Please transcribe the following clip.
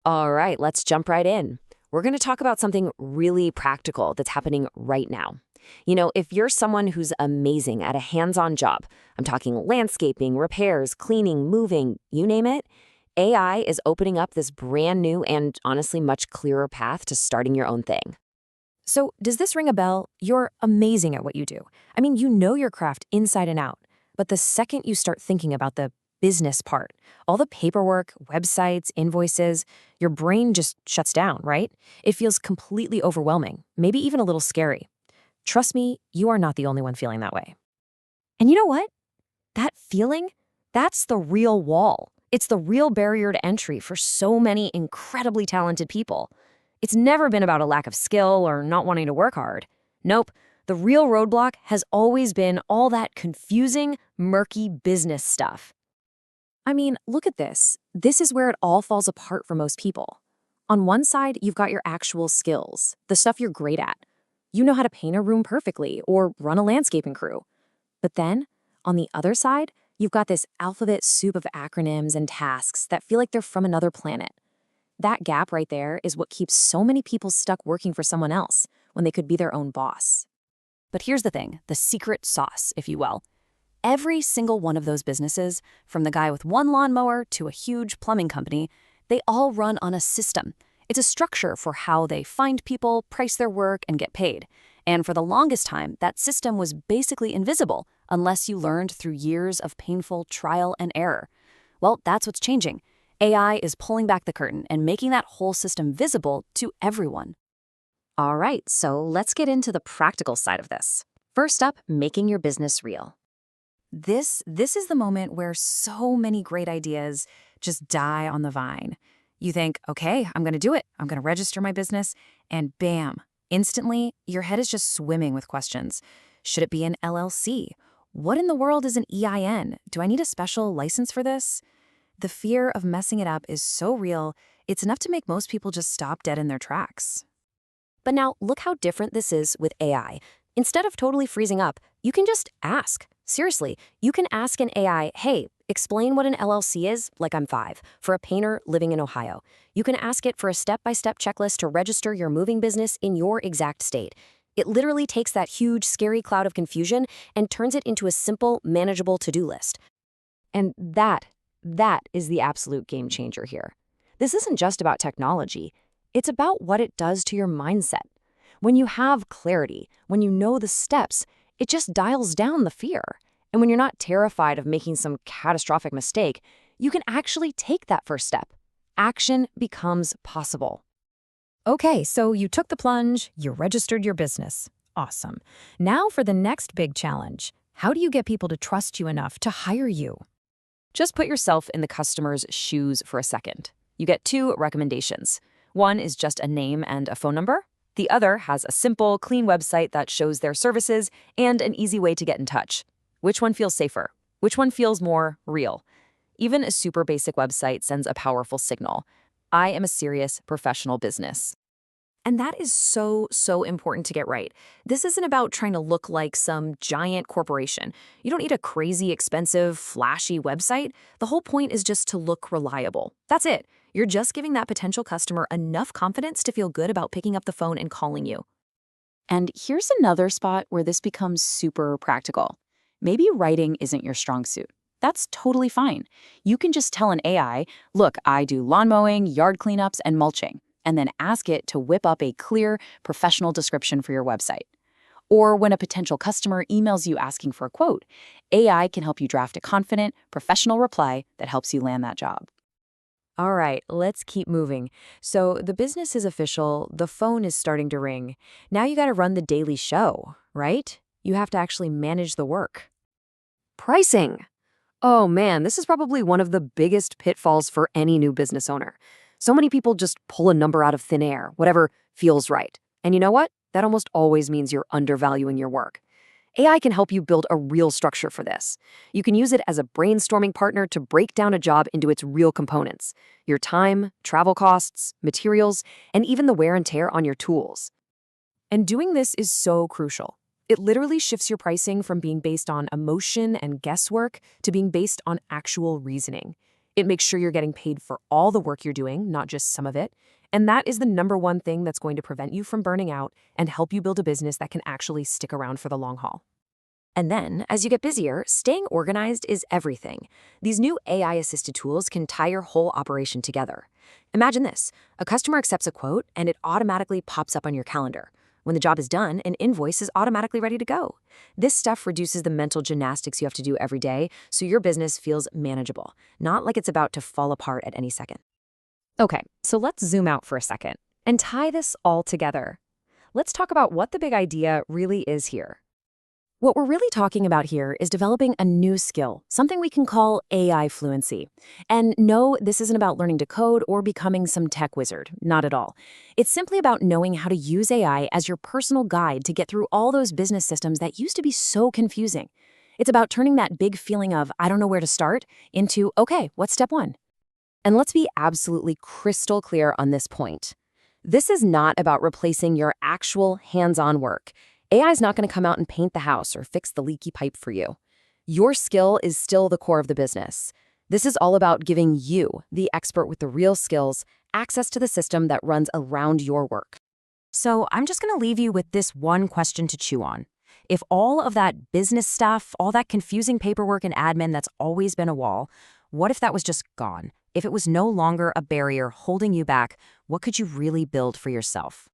All right, let's jump right in. We're going to talk about something really practical that's happening right now. If you're someone who's amazing at a hands on job, I'm talking landscaping, repairs, cleaning, moving, you name it, AI is opening up this brand new and honestly much clearer path to starting your own thing. So, does this ring a bell? You're amazing at what you do. I mean, you know your craft inside and out. But the second you start thinking about the business part, all the paperwork, websites, invoices, your brain just shuts down, right? It feels completely overwhelming, maybe even a little scary. Trust me, you are not the only one feeling that way. And you know what? That feeling, that's the real wall. It's the real barrier to entry for so many incredibly talented people. It's never been about a lack of skill or not wanting to work hard. Nope, the real roadblock has always been all that confusing, murky business stuff. I mean, look at this. This is where it all falls apart for most people. On one side, you've got your actual skills, the stuff you're great at. You know how to paint a room perfectly or run a landscaping crew. But then, on the other side, you've got this alphabet soup of acronyms and tasks that feel like they're from another planet. That gap right there is what keeps so many people stuck working for someone else when they could be their own boss. But here's the thing, the secret sauce, if you will. Every single one of those businesses, from the guy with one lawnmower to a huge plumbing company, they all run on a system. It's a structure for how they find people, price their work, and get paid. And for the longest time, that system was basically invisible unless you learned through years of painful trial and error. Well, that's what's changing. AI is pulling back the curtain and making that whole system visible to everyone. All right, so let's get into the practical side of this. First up, making your business real. This is the moment where so many great ideas just die on the vine. You think, okay, I'm going to do it. I'm going to register my business. And bam, instantly, your head is just swimming with questions. Should it be an LLC? What in the world is an EIN? Do I need a special license for this? The fear of messing it up is so real, it's enough to make most people just stop dead in their tracks. But now, look how different this is with AI. Instead of totally freezing up, you can just ask. Seriously, you can ask an AI, hey, explain what an LLC is, like I'm 5, for a painter living in Ohio. You can ask it for a step-by-step checklist to register your moving business in your exact state. It literally takes that huge, scary cloud of confusion and turns it into a simple, manageable to-do list. And that is the absolute game changer here. This isn't just about technology. It's about what it does to your mindset. When you have clarity, when you know the steps, it just dials down the fear. And when you're not terrified of making some catastrophic mistake, you can actually take that first step. Action becomes possible. Okay, so you took the plunge, you registered your business. Awesome. Now for the next big challenge. How do you get people to trust you enough to hire you? Just put yourself in the customer's shoes for a second. You get 2 recommendations. One is just a name and a phone number. The other has a simple, clean website that shows their services and an easy way to get in touch. Which one feels safer? Which one feels more real? Even a super basic website sends a powerful signal. I am a serious professional business. And that is so important to get right. This isn't about trying to look like some giant corporation. You don't need a crazy, expensive, flashy website. The whole point is just to look reliable. That's it. You're just giving that potential customer enough confidence to feel good about picking up the phone and calling you. And here's another spot where this becomes super practical. Maybe writing isn't your strong suit. That's totally fine. You can just tell an AI, look, I do lawn mowing, yard cleanups, and mulching, and then ask it to whip up a clear, professional description for your website. Or when a potential customer emails you asking for a quote, AI can help you draft a confident, professional reply that helps you land that job. All right, let's keep moving. So the business is official, the phone is starting to ring. Now you got to run the daily show, right? You have to actually manage the work. Pricing. Oh man, this is probably one of the biggest pitfalls for any new business owner. So many people just pull a number out of thin air, whatever feels right. And you know what? That almost always means you're undervaluing your work. AI can help you build a real structure for this. You can use it as a brainstorming partner to break down a job into its real components: your time, travel costs, materials, and even the wear and tear on your tools. And doing this is so crucial. It literally shifts your pricing from being based on emotion and guesswork to being based on actual reasoning. It makes sure you're getting paid for all the work you're doing, not just some of it. And that is the number one thing that's going to prevent you from burning out and help you build a business that can actually stick around for the long haul. And then, as you get busier, staying organized is everything. These new AI-assisted tools can tie your whole operation together. Imagine this. A customer accepts a quote, and it automatically pops up on your calendar. When the job is done, an invoice is automatically ready to go. This stuff reduces the mental gymnastics you have to do every day, so your business feels manageable, not like it's about to fall apart at any second. Okay, so let's zoom out for a second and tie this all together. Let's talk about what the big idea really is here. What we're really talking about here is developing a new skill, something we can call AI fluency. And no, this isn't about learning to code or becoming some tech wizard, not at all. It's simply about knowing how to use AI as your personal guide to get through all those business systems that used to be so confusing. It's about turning that big feeling of, I don't know where to start, into, okay, what's step one? And let's be absolutely crystal clear on this point. This is not about replacing your actual hands-on work. AI is not going to come out and paint the house or fix the leaky pipe for you. Your skill is still the core of the business. This is all about giving you, the expert with the real skills, access to the system that runs around your work. So I'm just going to leave you with this one question to chew on. If all of that business stuff, all that confusing paperwork and admin that's always been a wall, what if that was just gone? If it was no longer a barrier holding you back, what could you really build for yourself?